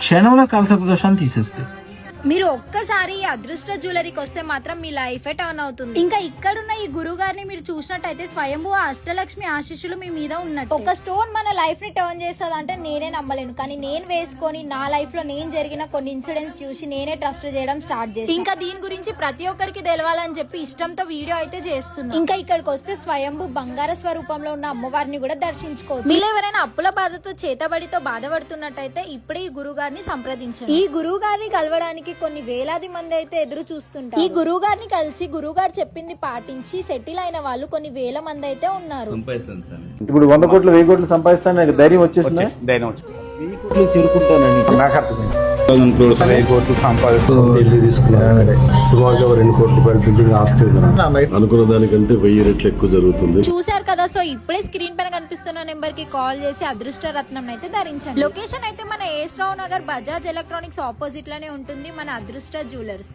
క్షణంలో కలస దోషాన్ని తీసేస్తాయి. మీరు ఒక్కసారి ఈ అదృష్ట జ్యువెలరీకి వస్తే మాత్రం మీ లైఫ్ టర్న్ అవుతుంది. ఇంకా ఇక్కడున్న ఈ గురువు గారిని మీరు చూసినట్టయితే స్వయంభూ అష్టలక్ష్మి ఆశీస్సులు మీ మీద ఉన్నట్టు. ఒక స్టోన్ మన లైఫ్ ని టర్న్ చేస్తుంది అంటే నేనే నమ్మలేను, కానీ నేను వేసుకొని నా లైఫ్ లో నేను జరిగిన కొన్ని ఇన్సిడెంట్స్ చూసి నేనే ట్రస్ట్ చేయడం స్టార్ట్ చేసి ఇంకా దీని గురించి ప్రతి ఒక్కరికి తెలవాలని చెప్పి ఇష్టంతో వీడియో అయితే చేస్తున్నా. ఇంకా ఇక్కడికి వస్తే స్వయంభూ బంగార స్వరూపంలో ఉన్న అమ్మవారిని కూడా దర్శించుకోవచ్చు. మీరు ఎవరైనా అప్పుల బాధతో చేతబడితో బాధపడుతున్నట్టయితే ఇప్పుడే ఈ గురువు గారిని సంప్రదించండి. ఈ గురువు గారిని కలవడానికి కొన్ని వేలాది మంది అయితే ఎదురు చూస్తుంటారు. ఈ గురువు గారిని కలిసి గురువు గారు చెప్పింది పాటించి సెటిల్ అయిన వాళ్ళు కొన్ని వేల మంది అయితే ఉన్నారు. ఇప్పుడు 100 కోట్లు 1000 కోట్లు సంపాదిస్తాను నాకు ధైర్యం వచ్చేసింది. 1000 కోట్లు చేరుకుంటానండి. నాకు అర్థమైంది. 1000 కోట్లు సంపాదిస్తాను. ఢిల్లీ తీసుకున్నాను. సుమారుగా 2 కోట్ల రూపాయల బిల్డింగ్ ఆస్తి ఉంది. అనుకున్న దానికంటే 1000 రెట్లు ఎక్కువ జరుగుతుంది. చూసారు కదా, సో ఇప్పుడే స్క్రీన్ పైన కనిపిస్తున్న నెంబర్ కి కాల్ చేసి అదృష్ట రత్నం అయితే ధరించండి. లొకేషన్ అయితే మన ఏస్ రావు నగర్ బజాజ్ ఎలక్ట్రానిక్స్ ఆపోజిట్ లోనే ఉంటుంది మన అదృష్ట జ్యువెలర్స్.